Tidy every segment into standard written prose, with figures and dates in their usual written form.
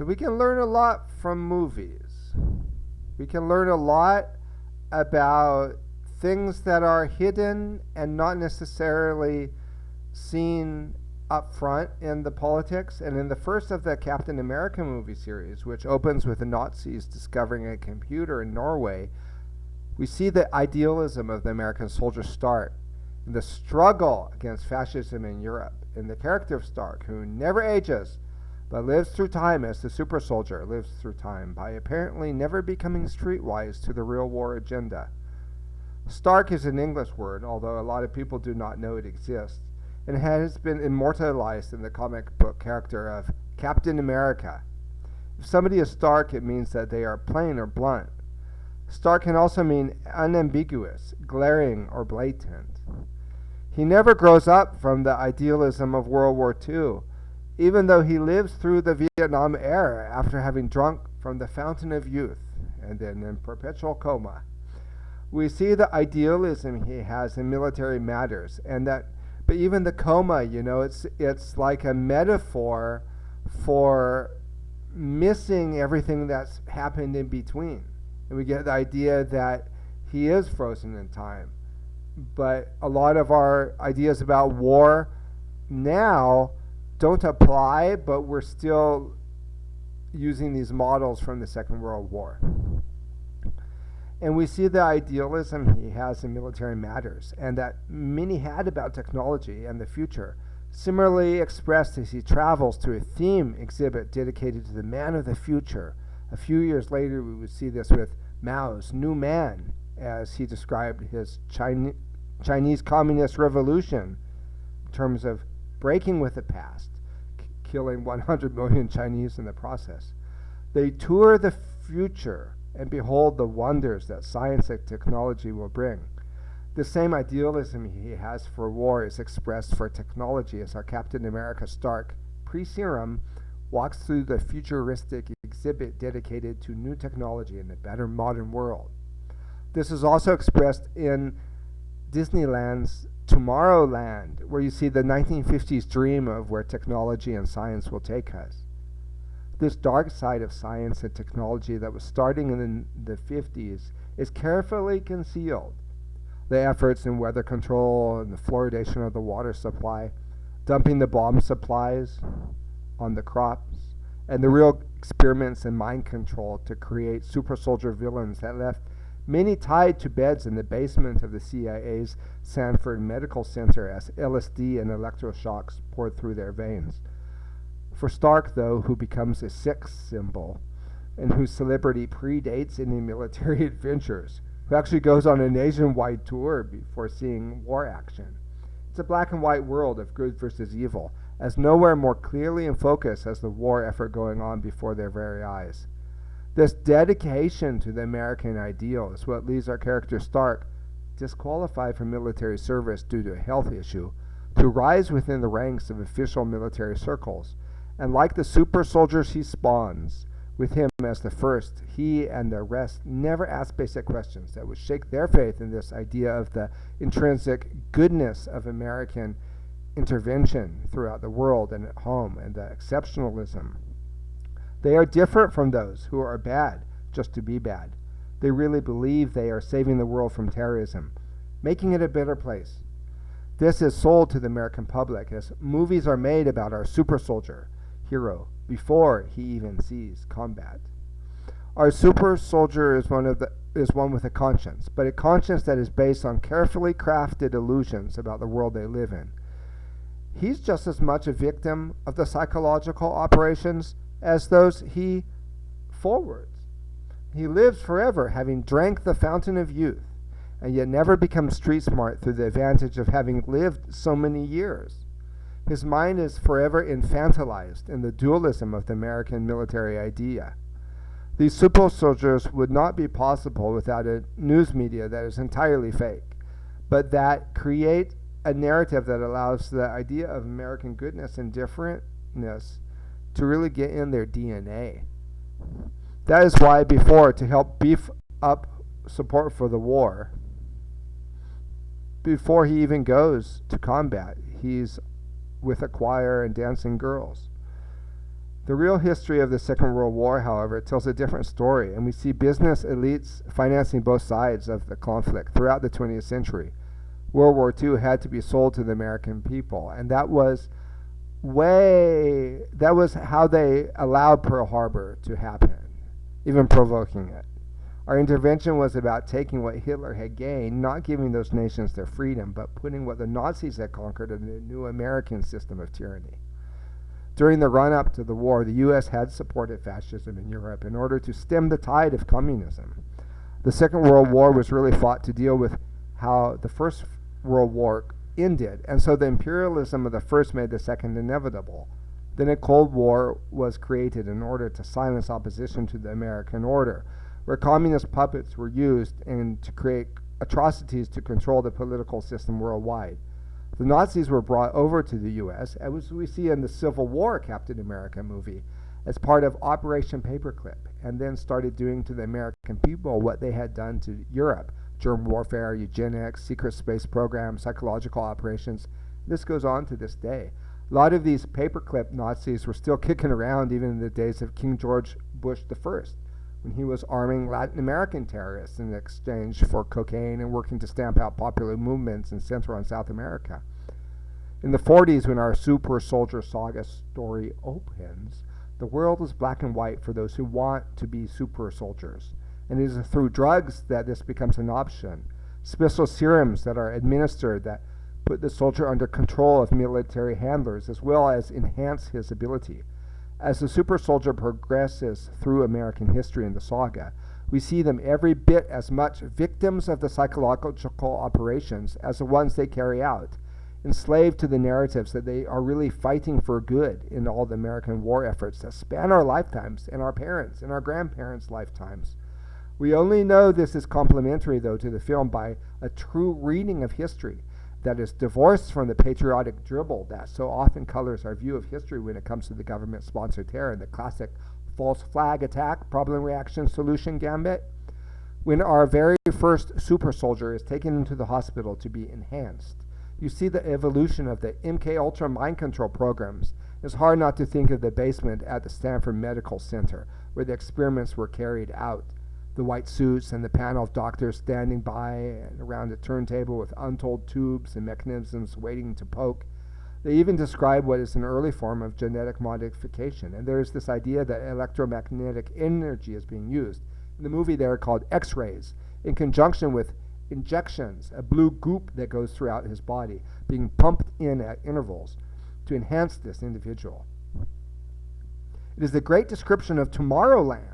So we can learn a lot from movies. We can learn a lot about things that are hidden and not necessarily seen up front in the politics. And in the first of the Captain America movie series, which opens with the Nazis discovering a computer in Norway, we see the idealism of the American soldier Stark, and the struggle against fascism in Europe, and the character of Stark, who never ages, but lives through time as the super soldier lives through time by apparently never becoming streetwise to the real war agenda. Stark is an English word, although a lot of people do not know it exists, and has been immortalized in the comic book character of Captain America. If somebody is Stark, it means that they are plain or blunt. Stark can also mean unambiguous, glaring, or blatant. He never grows up from the idealism of World War II, even though he lives through the Vietnam era after having drunk from the fountain of youth and then in perpetual coma. We see the idealism he has in military matters, and that, but even the coma, it's like a metaphor for missing everything that's happened in between. And we get the idea that he is frozen in time. But a lot of our ideas about war now don't apply, but we're still using these models from the Second World War. And we see the idealism he has in military matters, and that many had about technology and the future, similarly expressed as he travels to a theme exhibit dedicated to the man of the future. A few years later, we would see this with Mao's New Man, as he described his Chinese Communist Revolution in terms of breaking with the past, killing 100 million Chinese in the process. They tour the future and behold the wonders that science and technology will bring. The same idealism he has for war is expressed for technology as our Captain America Stark, pre-serum, walks through the futuristic exhibit dedicated to new technology and a better modern world. This is also expressed in Disneyland's Tomorrowland, where you see the 1950s dream of where technology and science will take us. This dark side of science and technology that was starting in the 50s is carefully concealed. The efforts in weather control and the fluoridation of the water supply, dumping the bomb supplies on the crops, and the real experiments in mind control to create super soldier villains that left many tied to beds in the basement of the CIA's Sanford Medical Center as LSD and electroshocks poured through their veins. For Stark, though, who becomes a sex symbol and whose celebrity predates any military adventures, who actually goes on a nationwide tour before seeing war action. It's a black and white world of good versus evil, as nowhere more clearly in focus as the war effort going on before their very eyes. This dedication to the American ideal is what leaves our character Stark, disqualified from military service due to a health issue, to rise within the ranks of official military circles. And like the super soldiers he spawns, with him as the first, he and the rest never ask basic questions that would shake their faith in this idea of the intrinsic goodness of American intervention throughout the world and at home, and the exceptionalism. They are different from those who are bad just to be bad. They really believe they are saving the world from terrorism, making it a better place. This is sold to the American public as movies are made about our super soldier hero before he even sees combat. Our super soldier is one with a conscience, but a conscience that is based on carefully crafted illusions about the world they live in. He's just as much a victim of the psychological operations as those he forwards. He lives forever, having drank the fountain of youth, and yet never becomes street smart through the advantage of having lived so many years. His mind is forever infantilized in the dualism of the American military idea. These super soldiers would not be possible without a news media that is entirely fake, but that create a narrative that allows the idea of American goodness and differentness to really get in their DNA. That is why before, to help beef up support for the war, before he even goes to combat, he's with a choir and dancing girls. The real history of the Second World War, however, tells a different story, and we see business elites financing both sides of the conflict throughout the 20th century. World War II had to be sold to the American people, and that was how they allowed Pearl Harbor to happen, even provoking it. Our intervention was about taking what Hitler had gained, not giving those nations their freedom, but putting what the Nazis had conquered in a new American system of tyranny. During the run-up to the war, the U.S. had supported fascism in Europe in order to stem the tide of communism. The Second World War was really fought to deal with how the First World War ended, and so the imperialism of the first made the second inevitable. Then a Cold War was created in order to silence opposition to the American order, where communist puppets were used and to create atrocities to control the political system worldwide. The Nazis were brought over to the U.S., as we see in the Civil War Captain America movie, as part of Operation Paperclip, and then started doing to the American people what they had done to Europe: germ warfare, eugenics, secret space programs, psychological operations. This goes on to this day. A lot of these paperclip Nazis were still kicking around even in the days of King George Bush I, when he was arming Latin American terrorists in exchange for cocaine and working to stamp out popular movements in Central and South America. In the 40s, when our super soldier saga story opens, the world is black and white for those who want to be super soldiers. And it is through drugs that this becomes an option. Special serums that are administered that put the soldier under control of military handlers, as well as enhance his ability. As the super soldier progresses through American history in the saga, we see them every bit as much victims of the psychological operations as the ones they carry out, enslaved to the narratives that they are really fighting for good in all the American war efforts that span our lifetimes and our parents' and our grandparents' lifetimes. We only know this is complementary, though, to the film by a true reading of history that is divorced from the patriotic dribble that so often colors our view of history when it comes to the government-sponsored terror and the classic false flag attack, problem reaction solution gambit. When our very first super soldier is taken into the hospital to be enhanced, you see the evolution of the MK Ultra mind control programs. It's hard not to think of the basement at the Stanford Medical Center, where the experiments were carried out. The white suits and the panel of doctors standing by and around a turntable with untold tubes and mechanisms waiting to poke. They even describe what is an early form of genetic modification, and there is this idea that electromagnetic energy is being used. In the movie, they are called X-rays, in conjunction with injections, a blue goop that goes throughout his body, being pumped in at intervals to enhance this individual. It is the great description of Tomorrowland,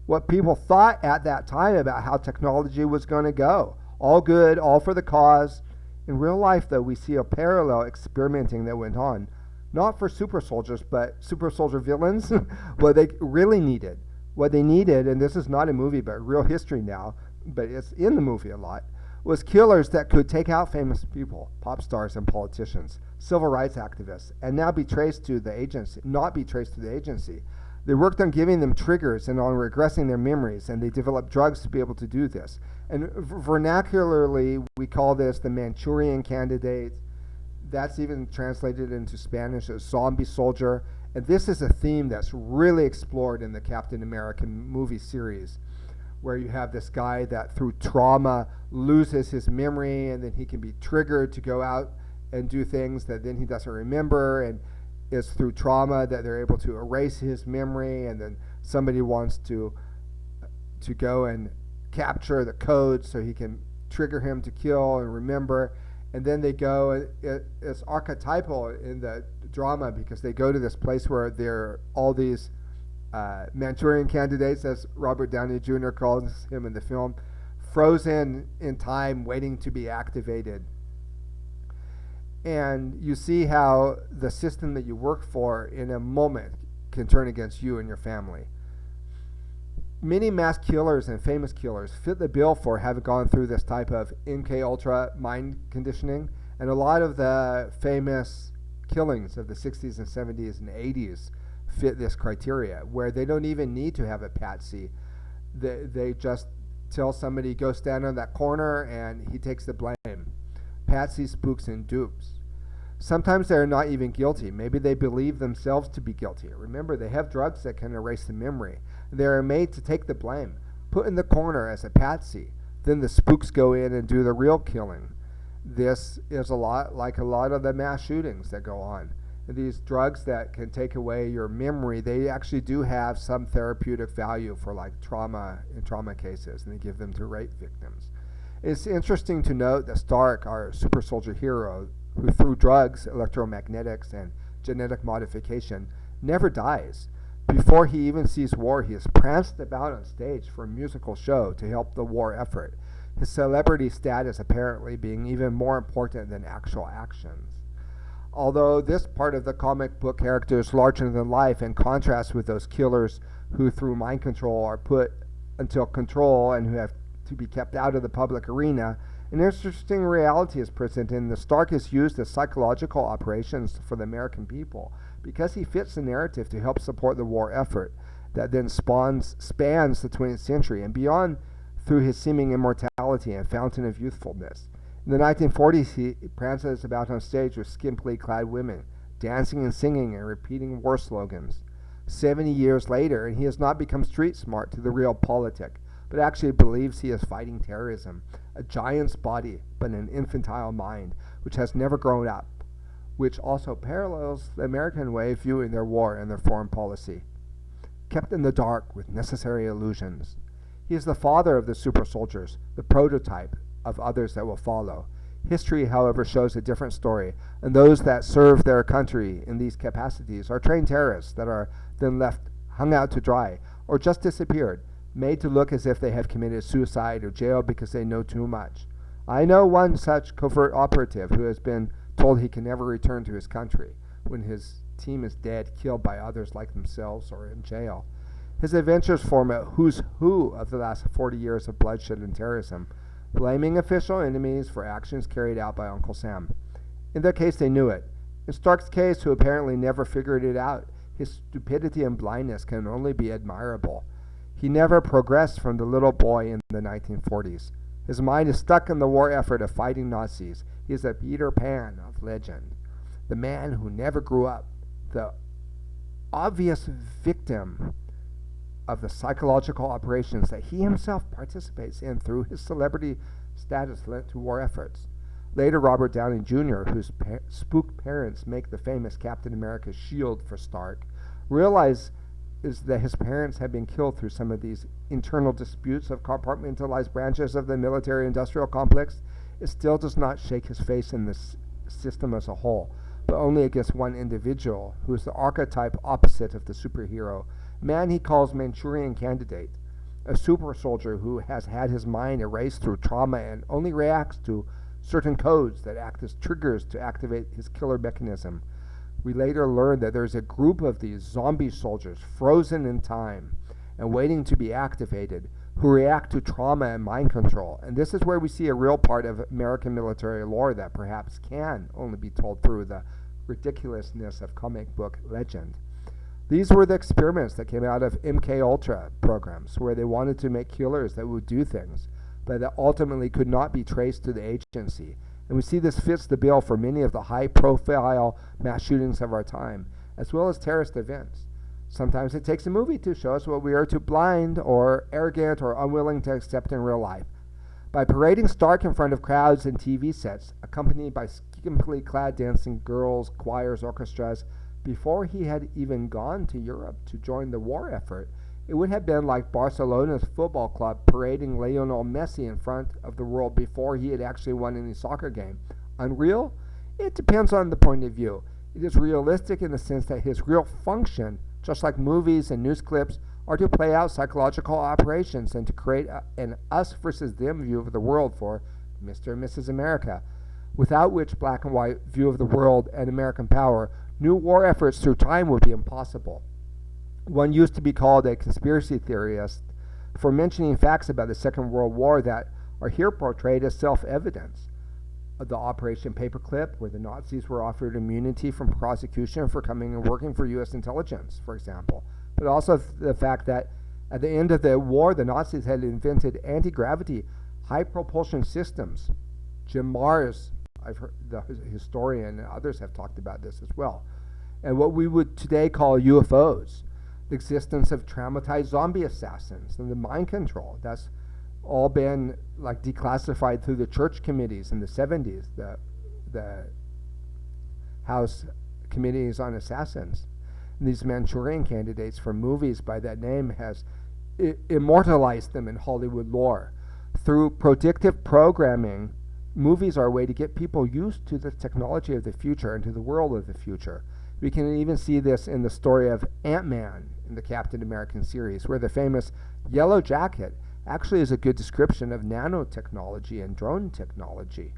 what people thought at that time about how technology was going to go. All good, all for the cause. In real life, though, we see a parallel experimenting that went on, not for super soldiers, but super soldier villains, what they really needed. What they needed, and this is not a movie, but real history now, but it's in the movie a lot, was killers that could take out famous people, pop stars and politicians, civil rights activists, and now be traced to the agency, not be traced to the agency. They worked on giving them triggers and on regressing their memories, and they developed drugs to be able to do this. And vernacularly, we call this the Manchurian Candidate. That's even translated into Spanish as zombie soldier. And this is a theme that's really explored in the Captain America movie series, where you have this guy that through trauma loses his memory, and then he can be triggered to go out and do things that then he doesn't remember, and it's through trauma that they're able to erase his memory, and then somebody wants to go and capture the code so he can trigger him to kill and remember. And then they go, and it's archetypal in the drama because they go to this place where there are all these Manchurian candidates, as Robert Downey Jr. calls him in the film, frozen in time waiting to be activated. And you see how the system that you work for in a moment can turn against you and your family. Many mass killers and famous killers fit the bill for having gone through this type of MK Ultra mind conditioning, and a lot of the famous killings of the 60s and 70s and 80s fit this criteria, where they don't even need to have a patsy. They just tell somebody, go stand on that corner, and he takes the blame. Patsy, spooks, and dupes. Sometimes they're not even guilty. Maybe they believe themselves to be guilty. Remember, they have drugs that can erase the memory. They are made to take the blame, put in the corner as a patsy. Then the spooks go in and do the real killing. This is a lot like a lot of the mass shootings that go on. These drugs that can take away your memory, they actually do have some therapeutic value for like trauma in trauma cases, and they give them to rape victims. It's interesting to note that Stark, our super soldier hero, who through drugs, electromagnetics, and genetic modification, never dies. Before he even sees war, he is pranced about on stage for a musical show to help the war effort, his celebrity status apparently being even more important than actual actions. Although this part of the comic book character is larger than life in contrast with those killers who through mind control are put until control and who have to be kept out of the public arena, an interesting reality is presented in the Stark is used as psychological operations for the American people because he fits the narrative to help support the war effort that then spans the 20th century and beyond through his seeming immortality and fountain of youthfulness. In the 1940s, he prances about on stage with skimpily clad women, dancing and singing and repeating war slogans. 70 years later, and he has not become street smart to the real politic, but actually believes he is fighting terrorism, a giant's body, but an infantile mind, which has never grown up, which also parallels the American way of viewing their war and their foreign policy. Kept in the dark with necessary illusions. He is the father of the super soldiers, the prototype of others that will follow. History, however, shows a different story, and those that serve their country in these capacities are trained terrorists that are then left hung out to dry, or just disappeared, made to look as if they have committed suicide or jailed because they know too much. I know one such covert operative who has been told he can never return to his country when his team is dead, killed by others like themselves, or in jail. His adventures form a who's who of the last 40 years of bloodshed and terrorism, blaming official enemies for actions carried out by Uncle Sam. In their case, they knew it. In Stark's case, who apparently never figured it out, his stupidity and blindness can only be admirable. He never progressed from the little boy in the 1940s. His mind is stuck in the war effort of fighting Nazis. He is a Peter Pan of legend, the man who never grew up, the obvious victim of the psychological operations that he himself participates in through his celebrity status lent to war efforts. Later, Robert Downey Jr., whose spooked parents make the famous Captain America's shield for Stark, realizes that his parents had been killed through some of these internal disputes of compartmentalized branches of the military-industrial complex. It still does not shake his face in this system as a whole, but only against one individual who is the archetype opposite of the superhero, man he calls Manchurian Candidate, a super soldier who has had his mind erased through trauma and only reacts to certain codes that act as triggers to activate his killer mechanism. We later learn that there's a group of these zombie soldiers frozen in time and waiting to be activated who react to trauma and mind control. And this is where we see a real part of American military lore that perhaps can only be told through the ridiculousness of comic book legend. These were the experiments that came out of MK Ultra programs, where they wanted to make killers that would do things, but that ultimately could not be traced to the agency. And we see this fits the bill for many of the high-profile mass shootings of our time, as well as terrorist events. Sometimes it takes a movie to show us what we are too blind or arrogant or unwilling to accept in real life. By parading Stark in front of crowds and TV sets, accompanied by skimpily clad dancing girls, choirs, orchestras, before he had even gone to Europe to join the war effort, it would have been like Barcelona's football club parading Lionel Messi in front of the world before he had actually won any soccer game. Unreal? It depends on the point of view. It is realistic in the sense that his real function, just like movies and news clips, are to play out psychological operations and to create an us versus them view of the world for Mr. and Mrs. America, without which black and white view of the world and American power, new war efforts through time would be impossible. One used to be called a conspiracy theorist for mentioning facts about the Second World War that are here portrayed as self-evidence. The Operation Paperclip, where the Nazis were offered immunity from prosecution for coming and working for U.S. intelligence, for example. But also the fact that at the end of the war, the Nazis had invented anti-gravity, high-propulsion systems. Jim Marrs I've heard the historian and others have talked about this as well. And what we would today call UFOs, the existence of traumatized zombie assassins and the mind control. That's all been like declassified through the church committees in the 70s, the House Committees on Assassins. And these Manchurian candidates for movies by that name has immortalized them in Hollywood lore. Through predictive programming, movies are a way to get people used to the technology of the future and to the world of the future. We can even see this in the story of Ant-Man in the Captain American series, where the famous yellow jacket actually is a good description of nanotechnology and drone technology.